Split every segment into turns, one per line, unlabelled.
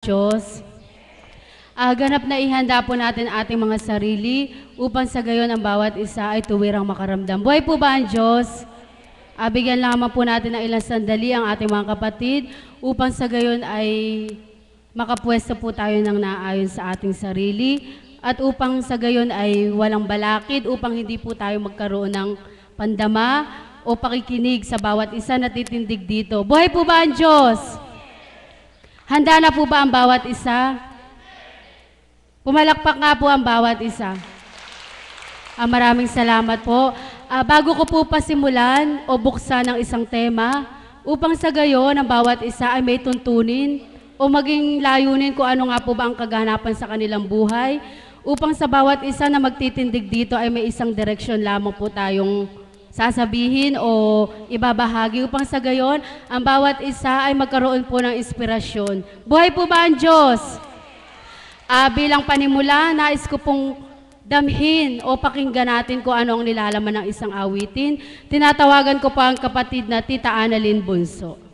Diyos. Ganap na ihanda po natin ating mga sarili upang sa gayon ang bawat isa ay tuwirang makaramdam. Buhay po ba ang Diyos? Bigyan lamang po natin ng ilang sandali ang ating mga kapatid upang sa gayon ay makapwesto po tayo ng naayon sa ating sarili at upang sa gayon ay walang balakid upang hindi po tayo magkaroon ng pandama o pakikinig sa bawat isa na titindig dito. Buhay po ba ang Diyos? Handa na po ba ang bawat isa? Pumalakpak nga po ang bawat isa. Maraming salamat po. Bago ko po pasimulan o buksan ang isang tema, upang sa gayon ang bawat isa ay may tuntunin o maging layunin kung ano nga po ba ang kaganapan sa kanilang buhay, upang sa bawat isa na magtitindig dito ay may isang direksyon lamang po tayong sasabihin o ibabahagi upang sa gayon ang bawat isa ay magkaroon po ng inspirasyon. Buhay po ba ang Diyos? Bilang panimula, nais ko pong damhin o pakinggan natin kung ano ang nilalaman ng isang awitin. Tinatawagan ko pa ang kapatid na Tita Annalyn Bunso.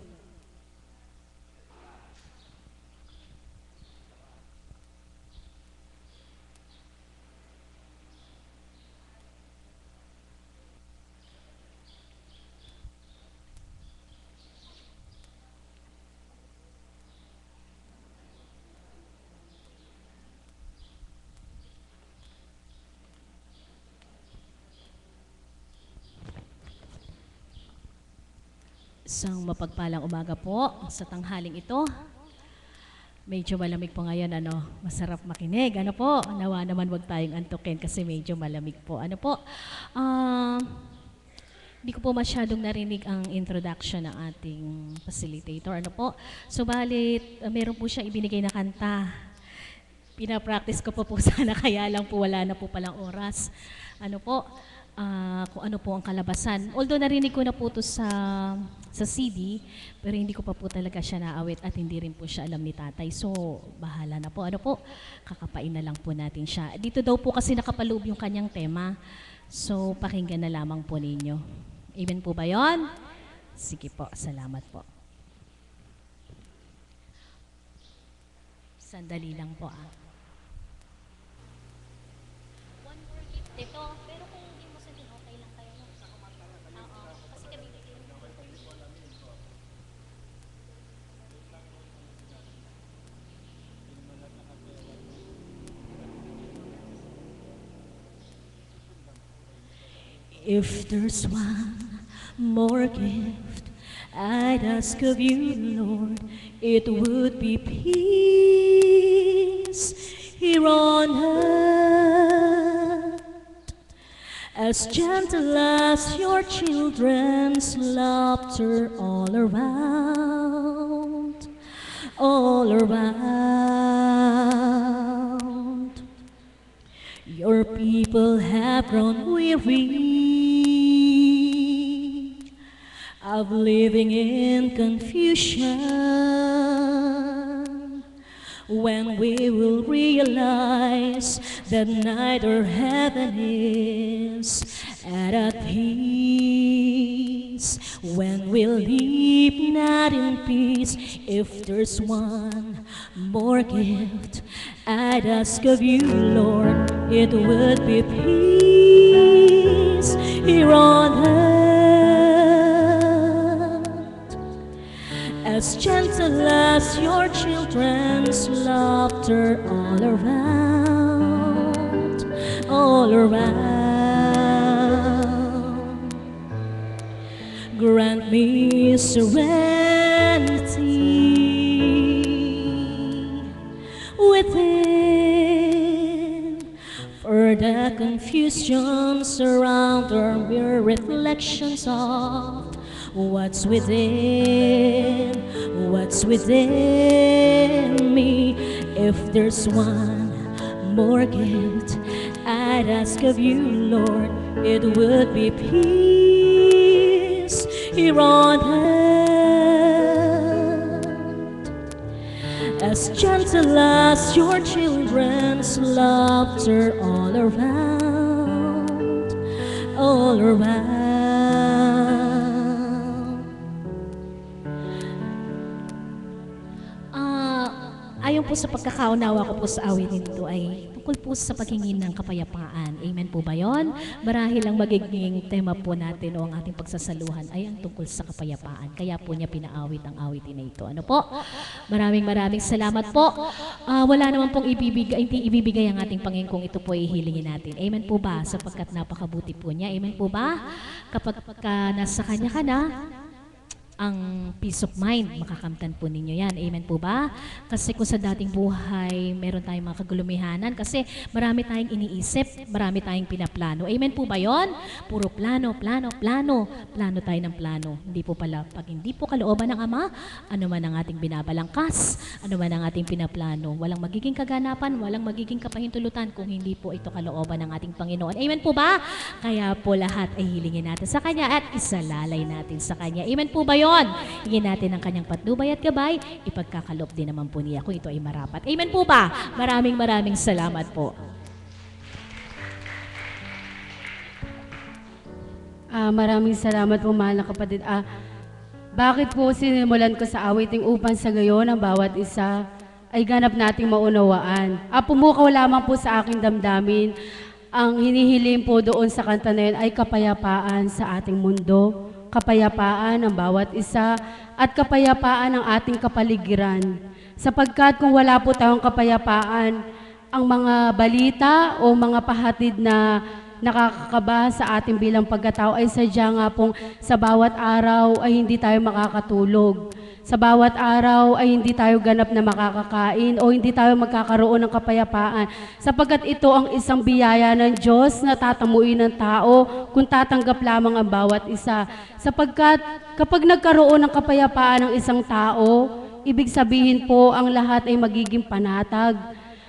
Isang mapagpalang umaga po sa tanghaling ito. Medyo malamig po ngayon, masarap makinig. Nawa naman wag tayong antukin kasi medyo malamig po. Hindi ko po masyadong narinig ang introduction ng ating facilitator. Subalit, meron po siyang ibinigay na kanta. Pinapractice ko po sana kaya lang po wala na po palang oras. Kung ano po ang kalabasan. Although narinig ko na po ito sa CD, pero hindi ko pa po talaga siya naawit at hindi rin po siya alam ni tatay. So, bahala na po. Kakapain na lang po natin siya. Dito daw po kasi nakapaloob yung kanyang tema. So, pakinggan na lamang po ninyo. Amen po ba yun? Sige po, salamat po. Sandali lang po One more gift dito, pero kung hindi mo sabihin, okay lang kayo. Kasi kami If there's one more gift I'd ask of you, Lord, it would be peace here on earth, as gentle as your children's laughter all around, all around. Your people have grown weary of living in confusion, when we will realize that neither heaven is at peace, when we'll live not in peace. If there's one more gift I'd ask of you, Lord, it would be peace here on earth, as gentle as your children's laughter all around, all around. Grant me serenity within, for the confusion surround our mere reflections of what's within me. If there's one more gift I'd ask of you, Lord, it would be peace here on earth, as gentle as your children's laughter all around, all around. Ayon ayon po sa pagkakaunawa ko po sa awitin ito ay tungkol po sa paghingi ng kapayapaan. Amen po ba yun? Marahil ang magiging tema po natin o ang ating pagsasaluhan ay ang tungkol sa kapayapaan. Kaya po niya pinaawit ang awitin na ito. Ano po? Maraming salamat po. Wala naman pong hindi ibibigay ang ating Panginoon kung ito po ay hilingin natin. Amen po ba? Sapagkat napakabuti po niya. Amen po ba? Kapag nasa Kanya ka na, ang peace of mind, makakamtan po ninyo yan. Amen po ba? Kasi kung sa dating buhay, meron tayong mga kagulumihanan kasi marami tayong iniisip, marami tayong pinaplano. Amen po ba yon? Puro plano. Plano tayo ng plano. Hindi po pala, pag hindi po kalooban ng Ama, ano man ang ating binabalangkas, ano man ang ating pinaplano, walang magiging kaganapan, walang magiging kapahintulutan kung hindi po ito kalooban ng ating Panginoon. Amen po ba? Kaya po lahat ay hilingin natin sa Kanya at isalalay natin sa Kanya. Amen po ba yon? Hingin natin ang Kanyang patnubay at gabay, ipagkakaloob din naman po niya kung ito ay marapat. Amen po ba? Maraming salamat po.
Maraming salamat po, mahal na kapatid. Bakit po sinimulan ko sa awiting upang sa gayon ang bawat isa ay ganap nating maunawaan. Pumukaw lamang po sa aking damdamin. Ang hinihiling po doon sa kanta na yun ay kapayapaan sa ating mundo, kapayapaan ng bawat isa, at kapayapaan ng ating kapaligiran. Sapagkat kung wala po tayong kapayapaan, ang mga balita o mga pahatid na nakakakaba sa ating bilang pagkatao ay sadya nga pong sa bawat araw ay hindi tayo makakatulog. Sa bawat araw ay hindi tayo ganap na makakakain o hindi tayo magkakaroon ng kapayapaan. Sapagkat ito ang isang biyaya ng Diyos na tatamuin ng tao kung tatanggap lamang ang bawat isa. Sapagkat kapag nagkaroon ng kapayapaan ng isang tao, ibig sabihin po ang lahat ay magiging panatag.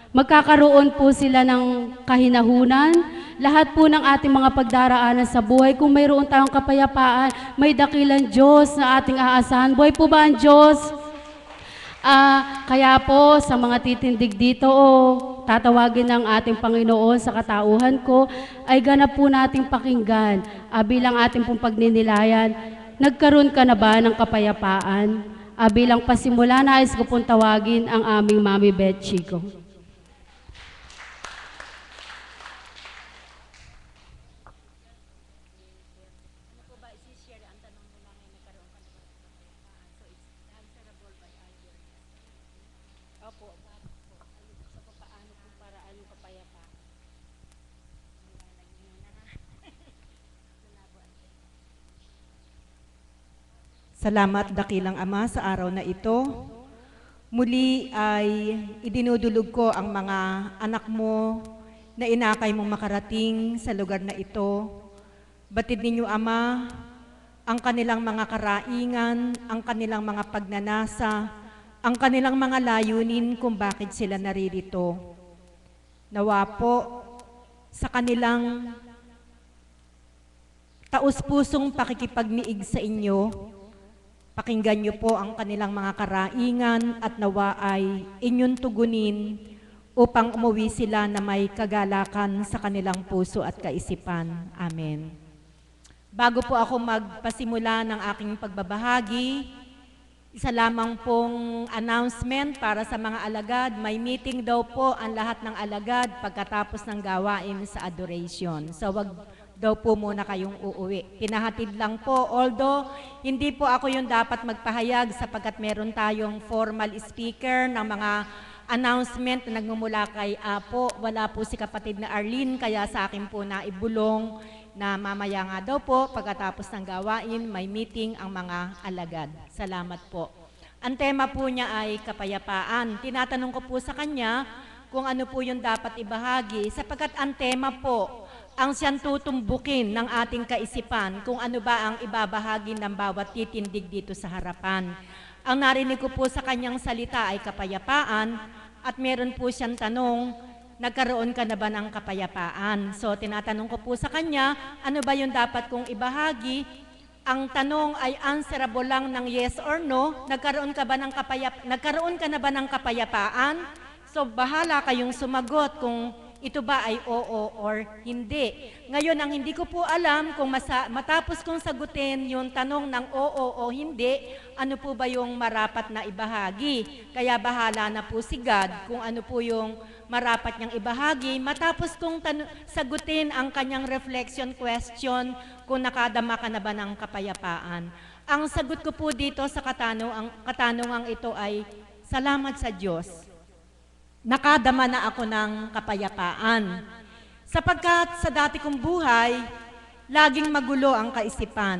Magkakaroon po sila ng kahinahunan. Lahat po ng ating mga pagdaraanan sa buhay, kung mayroon tayong kapayapaan, may dakilang Diyos na ating aasahan. Buhay po ba ang Diyos? Kaya po sa mga titindig dito, tatawagin ng ating Panginoon sa katauhan ko, ay ganap po nating pakinggan bilang ating pong pagninilayan. Nagkaroon ka na ba ng kapayapaan? Bilang pasimula, nais ko pong tawagin ang aming Mami Beth Chico.
Salamat dakilang Ama sa araw na ito. Muli ay idinudulog ko ang mga anak mo na inakay mong makarating sa lugar na ito. Batid ninyo, Ama, ang kanilang mga karaingan, ang kanilang mga pagnanasa, ang kanilang mga layunin kung bakit sila naririto. Nawa po sa kanilang taus-pusong pakikipagniig sa inyo, pakinggan niyo po ang kanilang mga karaingan at nawa ay inyong tugunin upang umuwi sila na may kagalakan sa kanilang puso at kaisipan. Amen. Bago po ako magpasimula ng aking pagbabahagi, isa lamang pong announcement para sa mga alagad. May meeting daw po ang lahat ng alagad pagkatapos ng gawain sa adoration. So wag daw po muna kayong uuwi. Pinahatid lang po, although hindi po ako yung dapat magpahayag sapagkat meron tayong formal speaker ng mga announcement na nagmumula kay Apo. Wala po si kapatid na Arlene, kaya sa akin po na ibulong na mamaya nga daw po, pagkatapos ng gawain, may meeting ang mga alagad. Salamat po. Ang tema po niya ay kapayapaan. Tinatanong ko po sa kanya kung ano po yung dapat ibahagi sapagkat ang tema po ang siyang tutumbukin ng ating kaisipan kung ano ba ang ibabahagi ng bawat titindig dito sa harapan. Ang narinig ko po sa kanyang salita ay kapayapaan at meron po siyang tanong, nagkaroon ka na ba ng kapayapaan? So tinatanong ko po sa kanya, ano ba yung dapat kong ibahagi? Ang tanong ay answerable lang ng yes or no. Nagkaroon ka na ba ng kapayapaan? So bahala kayong sumagot kung ito ba ay oo or hindi. Ngayon, ang hindi ko po alam kung matapos kong sagutin yung tanong ng oo o hindi, ano po ba yung marapat na ibahagi. Kaya bahala na po si God kung ano po yung marapat niyang ibahagi. Matapos kong sagutin ang kanyang reflection question kung nakadama ka na ba ng kapayapaan. Ang sagot ko po dito sa katanungang ito ay, salamat sa Diyos. Nakadama na ako ng kapayapaan. Sapagkat sa dati kong buhay, laging magulo ang kaisipan.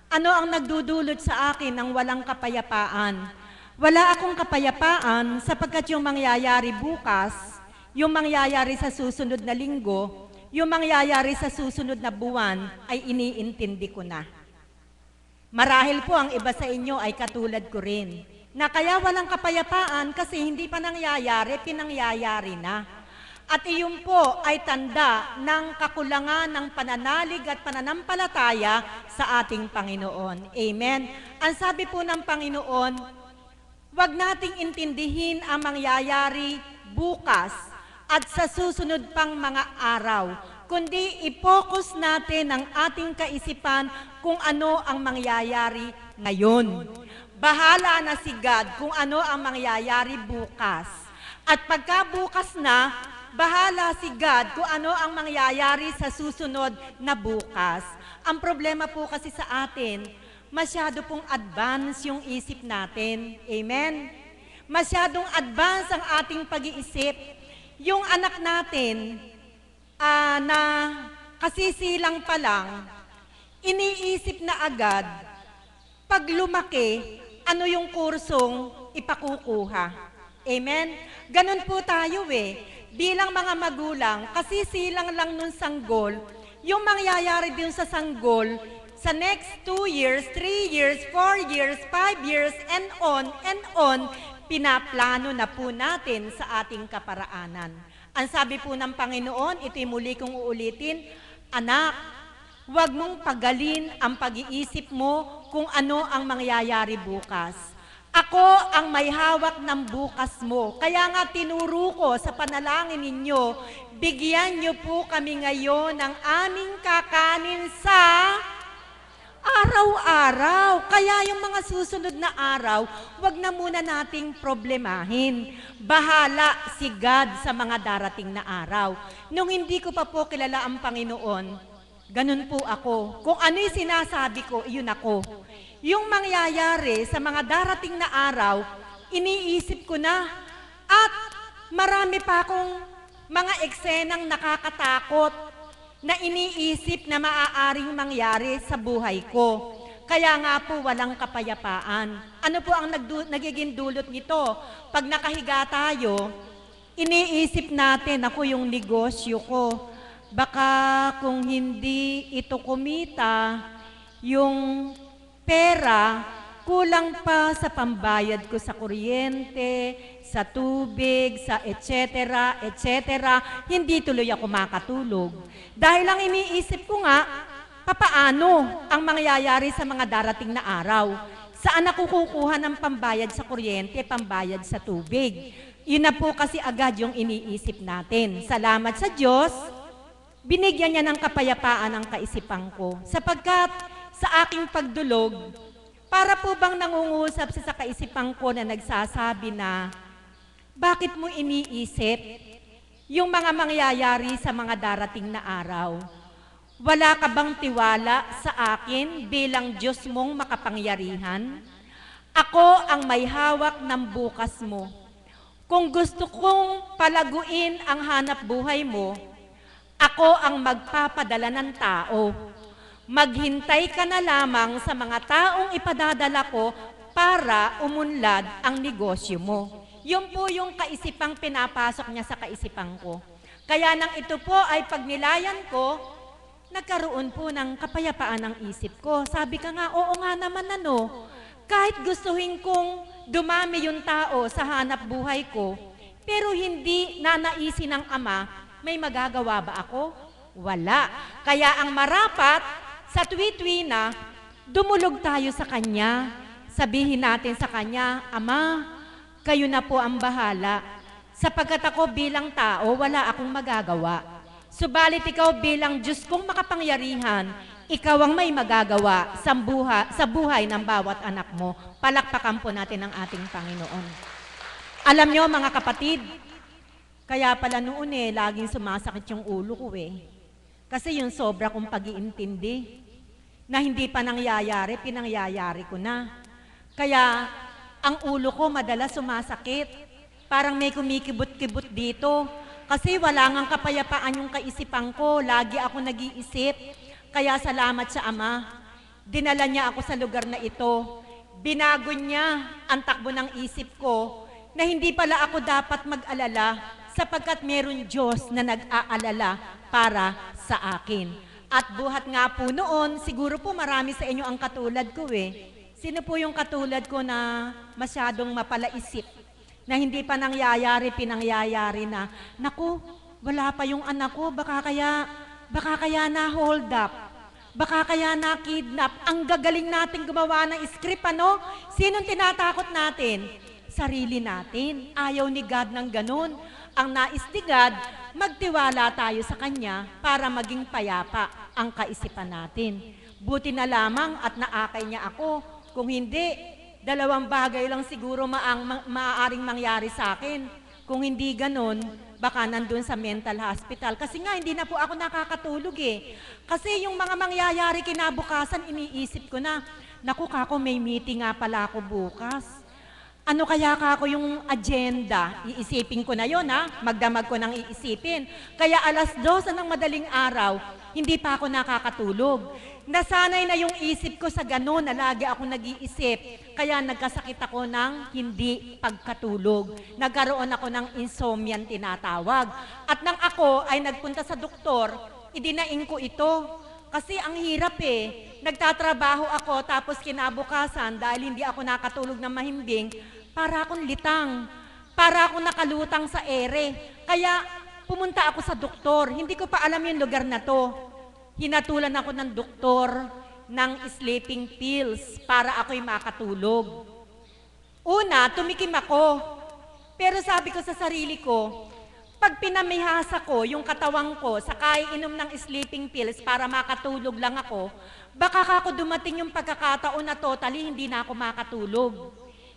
Ano ang nagdudulot sa akin ng walang kapayapaan? Wala akong kapayapaan sapagkat yung mangyayari bukas, yung mangyayari sa susunod na linggo, yung mangyayari sa susunod na buwan ay iniintindi ko na. Marahil po ang iba sa inyo ay katulad ko rin, na kaya walang kapayapaan kasi hindi pa nangyayari, pinangyayari na. At iyon po ay tanda ng kakulangan ng pananalig at pananampalataya sa ating Panginoon. Amen. Ang sabi po ng Panginoon, huwag nating intindihin ang mangyayari bukas at sa susunod pang mga araw, kundi i-focus natin ang ating kaisipan kung ano ang mangyayari ngayon. Bahala na si God kung ano ang mangyayari bukas. At pagka bukas na, bahala si God kung ano ang mangyayari sa susunod na bukas. Ang problema po kasi sa atin, masyado pong advance yung isip natin. Amen? Masyadong advance ang ating pag-iisip. Yung anak natin na kasisilang pa lang, iniisip na agad, pag lumaki, ano yung kursong ipakukuha. Amen? Ganun po tayo Bilang mga magulang, kasisilang lang nun sanggol, yung mangyayari din sa sanggol, sa next 2 years, 3 years, 4 years, 5 years, and on, pinaplano na po natin sa ating kaparaanan. Ang sabi po ng Panginoon, ito'y muli kong uulitin, anak, huwag mong pagalin ang pag-iisip mo kung ano ang mangyayari bukas. Ako ang may hawak ng bukas mo. Kaya nga tinuro ko sa panalangin ninyo, bigyan niyo po kami ngayon ng aming kakanin sa araw-araw. Kaya yung mga susunod na araw, wag na muna nating problemahin. Bahala si God sa mga darating na araw. Nung hindi ko pa po kilala ang Panginoon, ganun po ako. Kung ano yung sinasabi ko, iyon ako. Yung mangyayari sa mga darating na araw, iniisip ko na. At marami pa akong mga eksenang nakakatakot na iniisip na maaaring mangyari sa buhay ko. Kaya nga po walang kapayapaan. Ano po ang nagiging dulot nito? Pag nakahiga tayo, iniisip natin, ako yung negosyo ko. Baka kung hindi ito kumita, yung pera, kulang pa sa pambayad ko sa kuryente, sa tubig, sa etc. Hindi tuloy ako makatulog. Dahil lang iniisip ko nga, papaano ang mangyayari sa mga darating na araw? Saan ako kukuha ng pambayad sa kuryente, pambayad sa tubig? Yun na po kasi agad yung iniisip natin. Salamat sa Diyos, binigyan niya ng kapayapaan ang kaisipan ko. Sapagkat sa aking pagdulog, para po bang nangungusap sa kaisipan ko na nagsasabi na, bakit mo iniisip yung mga mangyayari sa mga darating na araw? Wala ka bang tiwala sa akin bilang Diyos mong makapangyarihan? Ako ang may hawak ng bukas mo. Kung gusto kong palaguin ang hanap buhay mo, ako ang magpapadala ng tao. Maghintay ka na lamang sa mga taong ipadadala ko para umunlad ang negosyo mo. Yun po yung kaisipang pinapasok niya sa kaisipan ko. Kaya nang ito po ay pagnilayan ko, nagkaroon po ng kapayapaan ang isip ko. Sabi ka nga, oo nga naman kahit gustuhin kong dumami yung tao sa hanap buhay ko, pero hindi nanaisin ng Ama, may magagawa ba ako? Wala. Kaya ang marapat, sa tuwi-tuwi na, dumulog tayo sa Kanya. Sabihin natin sa Kanya, Ama, kayo na po ang bahala. sapagkat ako bilang tao, wala akong magagawa. Subalit ikaw bilang Diyos kong makapangyarihan, ikaw ang may magagawa sa buhay ng bawat anak mo. Palakpakan po natin ang ating Panginoon. Alam nyo mga kapatid, kaya pala noon laging sumasakit yung ulo ko Kasi yung sobra kong pag-iintindi na hindi pa nangyayari, pinangyayari ko na. Kaya ang ulo ko madalas sumasakit. Parang may kumikibot-kibot dito. Kasi wala ngang kapayapaan yung kaisipan ko. Lagi ako nag-iisip. Kaya salamat sa Ama. Dinala niya ako sa lugar na ito. Binago niya ang takbo ng isip ko na hindi pala ako dapat mag-alala sapagkat meron Diyos na nag-aalala para sa akin. At buhat nga po noon, siguro po marami sa inyo ang katulad ko Sino po yung katulad ko na masyadong mapalaisip? Na hindi pa nangyayari, pinangyayari na. Naku, wala pa yung anak ko, baka kaya na hold up. Baka kaya na kidnap. Ang gagaling natin gumawa ng script, ano? Sinong tinatakot natin? Sarili natin. Ayaw ni God ng ganun. Ang nais ni God, magtiwala tayo sa Kanya para maging payapa ang kaisipan natin. Buti na lamang at naakay niya ako. Kung hindi, dalawang bagay lang siguro maaaring mangyari sa akin. Kung hindi ganun, baka nandun sa mental hospital. Kasi nga, hindi na po ako nakakatulog Kasi yung mga mangyayari kinabukasan, iniisip ko na, naku kako, may meeting nga pala ako bukas. Ano kaya kako yung agenda? Iisipin ko na yon magdamag ko nang iisipin. Kaya 12:00 ng madaling araw, hindi pa ako nakakatulog. Nasanay na yung isip ko sa gano'n na lagi ako nag-iisip. Kaya nagkasakit ako ng hindi pagkatulog. Nagkaroon ako ng insomnia tinatawag. At nang ako ay nagpunta sa doktor, idinaing ko ito. Kasi ang hirap Nagtatrabaho ako tapos kinabukasan dahil hindi ako nakatulog ng mahimbing, para akong litang. Para akong nakalutang sa ere. Kaya pumunta ako sa doktor. Hindi ko pa alam yung lugar na to. Hinatulan ako ng doktor ng sleeping pills para ako'y makatulog. Una, tumikim ako. Pero sabi ko sa sarili ko, pag pinamihasa ko yung katawang ko sa kaiinom ng sleeping pills para makatulog lang ako, baka ako dumating yung pagkakataon na totally hindi na ako makatulog.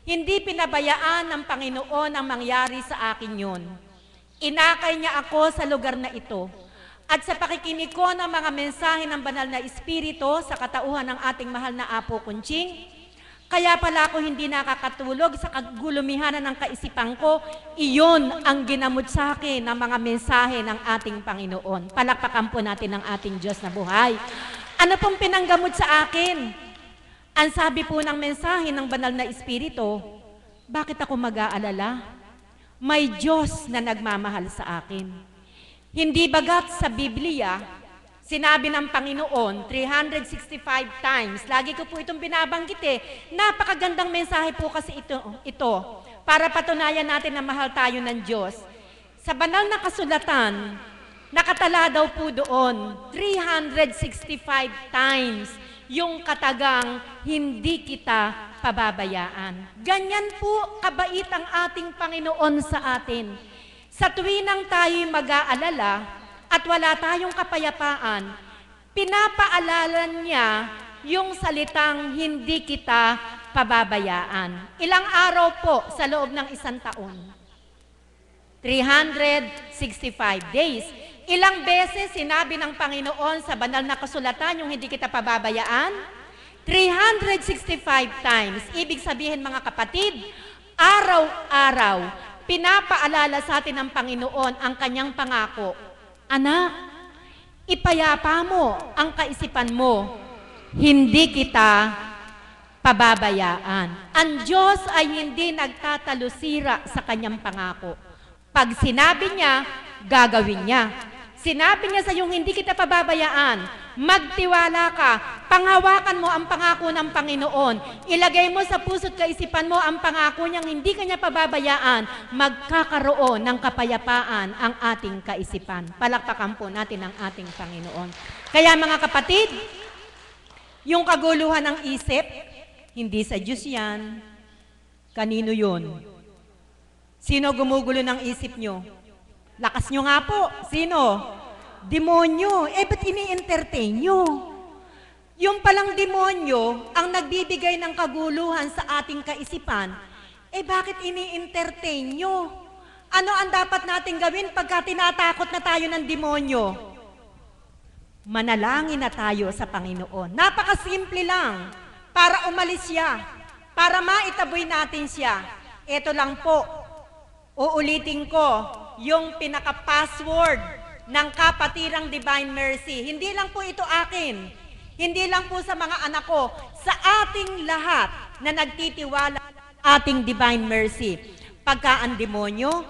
Hindi pinabayaan ng Panginoon ang mangyari sa akin yun. Inakay niya ako sa lugar na ito. At sa pakikinig ko ng mga mensahe ng banal na Espiritu sa katauhan ng ating mahal na Apo Kunching, kaya pala ako hindi nakakatulog sa kagulumihanan ng kaisipan ko, iyon ang ginamot sa akin ng mga mensahe ng ating Panginoon. Palakpakan po natin ang ating Diyos na buhay. Ano pong pinanggamot sa akin? Ang sabi po ng mensahe ng banal na Espiritu, bakit ako mag-aalala? May Diyos na nagmamahal sa akin. Hindi bagat sa Biblia, sinabi ng Panginoon 365 times. Lagi ko po itong binabanggit Napakagandang mensahe po kasi ito para patunayan natin na mahal tayo ng Diyos. Sa banal na kasulatan, nakatala daw po doon 365 times yung katagang hindi kita pababayaan. Ganyan po kabait ang ating Panginoon sa atin. Sa tuwinang tayo'y mag-aalala at wala tayong kapayapaan, pinapaalala niya yung salitang hindi kita pababayaan. Ilang araw po sa loob ng isang taon? 365 days. Ilang beses sinabi ng Panginoon sa banal na kasulatan yung hindi kita pababayaan? 365 times. Ibig sabihin mga kapatid, araw-araw, pinapaalala sa atin ng Panginoon ang kanyang pangako. Anak, ipayapa mo ang kaisipan mo. Hindi kita pababayaan. Ang Diyos ay hindi nagtatalusira sa kanyang pangako. Pag sinabi niya, gagawin niya. Sinabi niya sa iyong hindi kita pababayaan, magtiwala ka, panghawakan mo ang pangako ng Panginoon, ilagay mo sa puso't kaisipan mo ang pangako niyang hindi ka niya pababayaan, magkakaroon ng kapayapaan ang ating kaisipan. Palakpakan po natin ang ating Panginoon. Kaya mga kapatid, yung kaguluhan ng isip, hindi sa Diyos yan. Kanino yun? Sino gumugulo ng isip nyo? Lakas nyo nga po. Sino? Demonyo. Ba't ini-entertain nyo? Yung palang demonyo ang nagbibigay ng kaguluhan sa ating kaisipan, bakit ini-entertain nyo? Ano ang dapat natin gawin pagka tinatakot na tayo ng demonyo? Manalangin na tayo sa Panginoon. Napakasimple lang para umalis siya, para maitaboy natin siya. Ito lang po, uulitin ko, yung pinaka-password ng Kapatirang Divine Mercy. Hindi lang po ito akin, hindi lang po sa mga anak ko, sa ating lahat na nagtitiwala ating Divine Mercy. Pagka ang demonyo,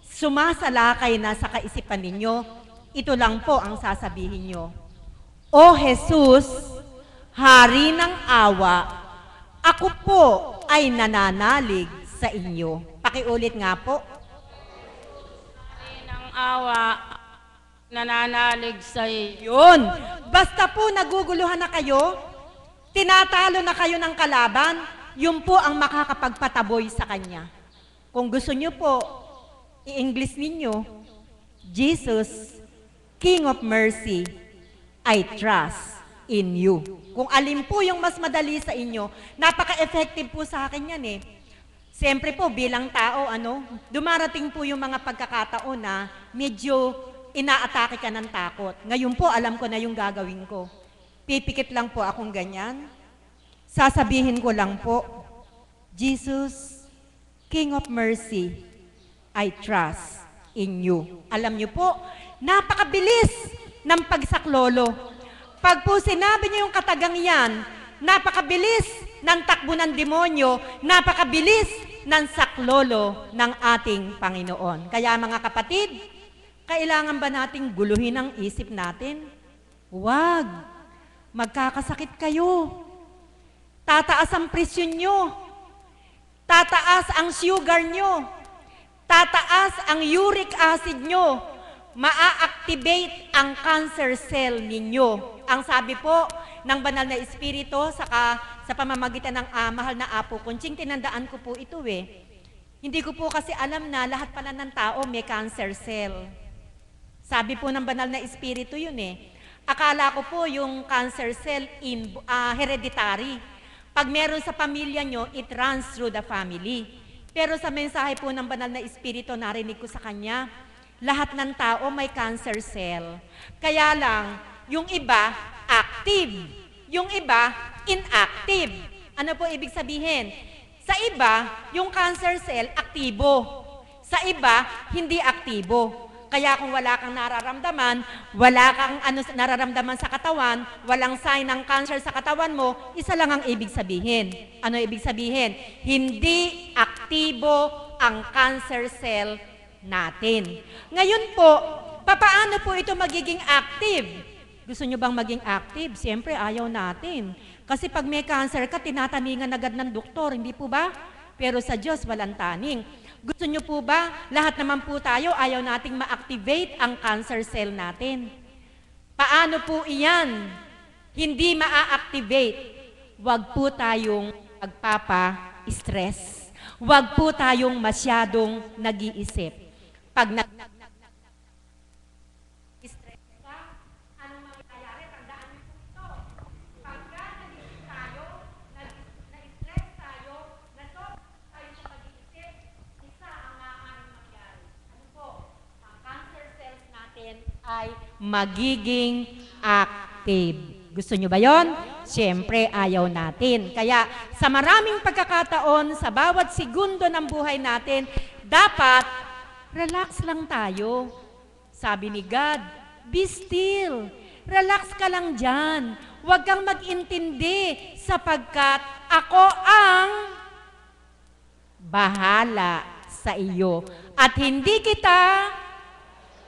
sumasalakay na sa kaisipan ninyo, ito lang po ang sasabihin nyo. O Jesus, Hari ng awa, ako po ay nananalig sa inyo. Pakiulit nga po.
Hari ng awa, nananalig sa iyo.
Yun. Basta po naguguluhan na kayo, tinatalo na kayo ng kalaban, yun po ang makakapagpataboy sa kanya. Kung gusto nyo po, i-English ninyo, Jesus, King of Mercy, I trust in you. Kung alin po yung mas madali sa inyo, napaka-effective po sa akin yan Siyempre po, bilang tao, dumarating po yung mga pagkakataon na medyo inaatake ka ng takot. Ngayon po, alam ko na yung gagawin ko. Pipikit lang po akong ganyan. Sasabihin ko lang po, Jesus, King of Mercy, I trust in you. Alam niyo po, napakabilis ng pagsaklolo. Pag po sinabi niyo yung katagang yan, napakabilis ng takbo ng demonyo, napakabilis ng saklolo ng ating Panginoon. Kaya mga kapatid, kailangan ba nating guluhin ang isip natin? Huwag. Magkakasakit kayo. Tataas ang presyon nyo. Tataas ang sugar nyo. Tataas ang uric acid nyo. Maa-activate ang cancer cell ninyo. Ang sabi po ng banal na espiritu sa pamamagitan ng mahal na Apo Kunching, tinandaan ko po ito Hindi ko po kasi alam na lahat pala ng tao may cancer cell. Sabi po ng banal na espiritu yun Akala ko po yung cancer cell hereditary. Pag meron sa pamilya nyo, it runs through the family. Pero sa mensahe po ng banal na espiritu, narinig ko sa kanya, lahat ng tao may cancer cell. Kaya lang, yung iba, active. Yung iba, inactive. Ano po ibig sabihin? Sa iba, yung cancer cell, aktibo. Sa iba, hindi aktibo. Kaya kung wala kang nararamdaman, wala kang nararamdaman sa katawan, walang sign ng cancer sa katawan mo, isa lang ang ibig sabihin. Ano ibig sabihin? Hindi aktibo ang cancer cell natin. Ngayon po, papaano po ito magiging active? Gusto nyo bang maging active? Siyempre, ayaw natin. Kasi pag may cancer ka, tinataningan agad ng doktor, hindi po ba? Pero sa Diyos, walang taning. Gusto nyo po ba, lahat naman po tayo, ayaw nating ma-activate ang cancer cell natin. Paano po iyan? Hindi ma-activate. Huwag po tayong magpapa-stress. Huwag po tayong masyadong nag-iisip. Pag nag-stress ka, anong mangyayari? Tandaan niyo po ito. Pagka nag-iisip tayo, na-stress tayo, na-soft tayo sa pag-iisip, isa ang maaaring mangyari. Ano po? Ang cancer cells natin ay magiging active. Gusto nyo ba yon? Siyempre, ayaw natin. Kaya sa maraming pagkakataon, sa bawat segundo ng buhay natin, dapat relax lang tayo. Sabi ni God, be still. Relax ka lang dyan. Huwag kang mag-intindi sapagkat ako ang bahala sa iyo. At hindi kita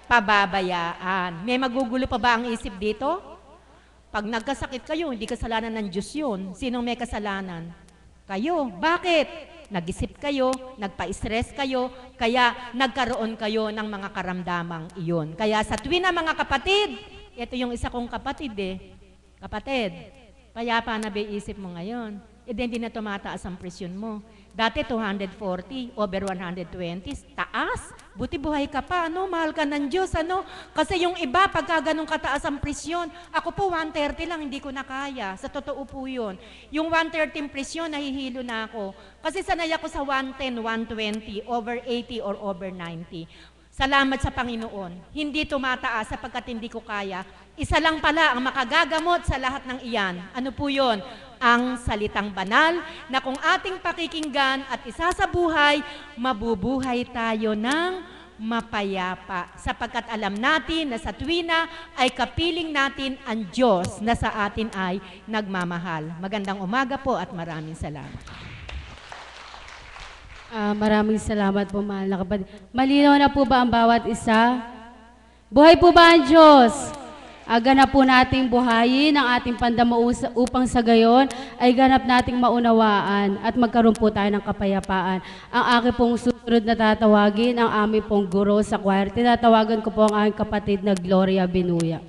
pababayaan. May magugulo pa ba ang isip dito? Pag nagkasakit kayo, hindi kasalanan ng Diyos yun. Sinong may kasalanan? Kayo. Bakit? Nag-isip kayo, nagpa-stress kayo, kaya nagkaroon kayo ng mga karamdamang iyon. Kaya sa tuwin na mga kapatid, ito yung isa kong kapatid Kapatid, payapa na ba isip mo ngayon? Hindi na tumataas ang presyon mo. Dati 240, over 120, taas. Buti buhay ka pa, ano? Mahal ka ng Diyos, ano? Kasi yung iba, pagka ganun kataas ang presyon, ako po 130 lang, hindi ko na kaya. Sa totoo po yun. Yung 130 presyon, nahihilo na ako. Kasi sanay ako sa 110, 120, over 80 or over 90. Salamat sa Panginoon. Hindi tumataas sapagkat hindi ko kaya. Isa lang pala ang makagagamot sa lahat ng iyan. Ano po yun? Ang salitang banal na kung ating pakikinggan at isasabuhay, mabubuhay tayo ng mapayapa. Sapagkat alam natin na sa tuwina ay kapiling natin ang Diyos na sa atin ay nagmamahal. Magandang umaga po at maraming salamat.
Maraming salamat po, mahal na kapatid. Malinaw na po ba ang bawat isa? Buhay po ba ang Diyos? Ganap po nating buhayin ang ating pandamausa upang sa gayon ay ganap nating maunawaan at magkaroon po tayo ng kapayapaan. Ang aking pong susunod na tatawagin, ang aming pong guro sa choir. Tinatawagan ko po ang aking kapatid na Gloria Binuya.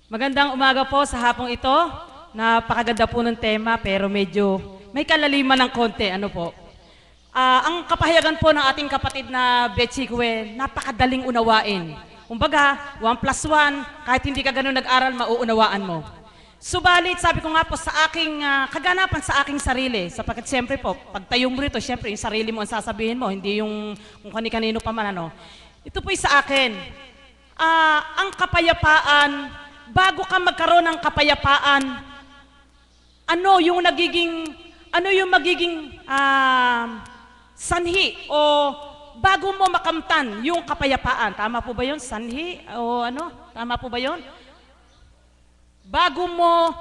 Magandang umaga po sa hapong ito. Napakaganda po ng tema pero medyo may kalaliman ng konti. Ano po? Ang kapahayagan po ng ating kapatid na Betsie Cue, napakadaling unawain. Kumbaga, 1+1, kahit hindi ka ganun nag-aral, mauunawaan mo. Subalit, sabi ko nga po sa aking kaganapan sa aking sarili, sapagkat siyempre po, pagtayo mo rito, siyempre yung sarili mo ang sasabihin mo, hindi yung kung kani-kanino pa man. Ano. Ito po sa akin, ang kapayapaan, bago ka magkaroon ng kapayapaan, ano yung magiging sanhi o bago mo makamtan yung kapayapaan. Tama po ba yun? Sanhi o ano? Tama po ba yun? Bago mo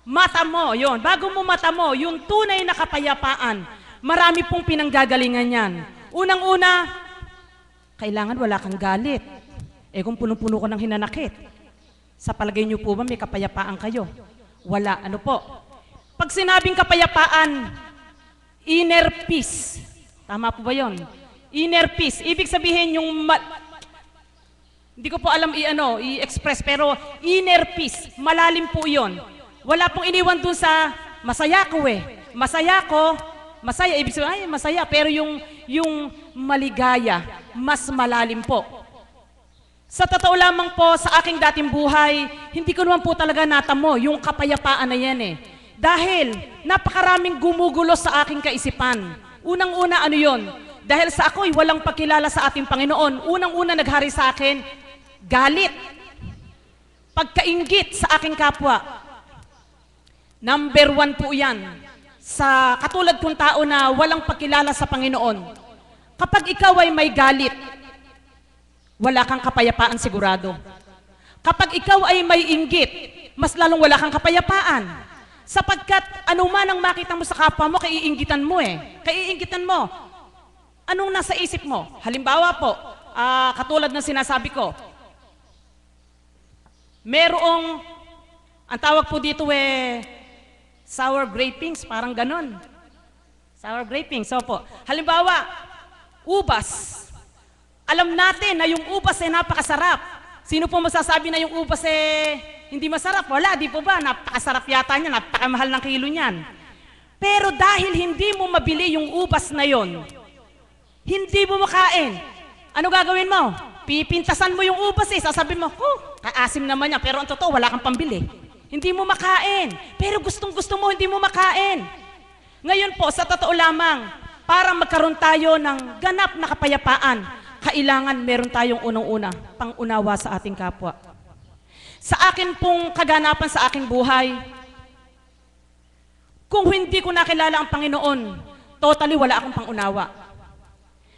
mata mo, yun. Bago mo mata mo yung tunay na kapayapaan, marami pong pinanggagalingan yan. Unang-una, kailangan wala kang galit. Kung punong-puno ko ng hinanakit, sa palagay niyo po ba may kapayapaan kayo? Wala. Ano po? Pag sinabing kapayapaan, inner peace. Tama po ba yun? Inner peace. Ibig sabihin yung, hindi ko po alam i-express, pero inner peace, malalim po yun. Wala pong iniwan dun sa masaya ko masaya, ibig sabihin, masaya, pero yung maligaya, mas malalim po. Sa totoo lamang po, sa aking dating buhay, hindi ko naman po talaga natamo yung kapayapaan na yan eh. Dahil napakaraming gumugulo sa aking kaisipan. Unang-una ano yon? Dahil sa ako'y walang pagkilala sa ating Panginoon, unang-una naghari sa akin, galit. Pagkainggit sa aking kapwa. Number 1 po yan. Sa katulad kong tao na walang pagkilala sa Panginoon. Kapag ikaw ay may galit, wala kang kapayapaan sigurado. Kapag ikaw ay may inggit, mas lalong wala kang kapayapaan. Sapagkat anuman ang makita mo sa kapwa mo, kaiinggitan mo eh. Kaiinggitan mo. Anong nasa isip mo? Halimbawa po, katulad ng sinasabi ko, merong, ang tawag po dito sour grapings, parang ganon. Sour grapings, so po. Halimbawa, ubas. Alam natin na yung ubas napakasarap. Sino po masasabi na yung ubas hindi masarap? Wala, di po ba? Napakasarap yata niya, napakamahal ng kilo niyan. Pero dahil hindi mo mabili yung ubas na yon, hindi mo makain. Ano gagawin mo? Pipintasan mo yung ubas sasabihin mo, kaasim naman niya, pero ang totoo, wala kang pambili. Hindi mo makain. Pero gustong-gusto mo, hindi mo makain. Ngayon po, sa totoo lamang, para magkaroon tayo ng ganap na kapayapaan, kailangan meron tayong unang-una, pang-unawa sa ating kapwa. Sa akin pong kaganapan sa aking buhay, kung hindi ko nakilala ang Panginoon, totally wala akong pang-unawa.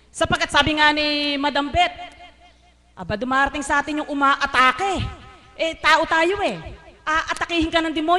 Sapagkat sabi nga ni Madam Beth, dumarating sa atin yung umaatake. Tao tayo Aatakihin ka ng demonyo.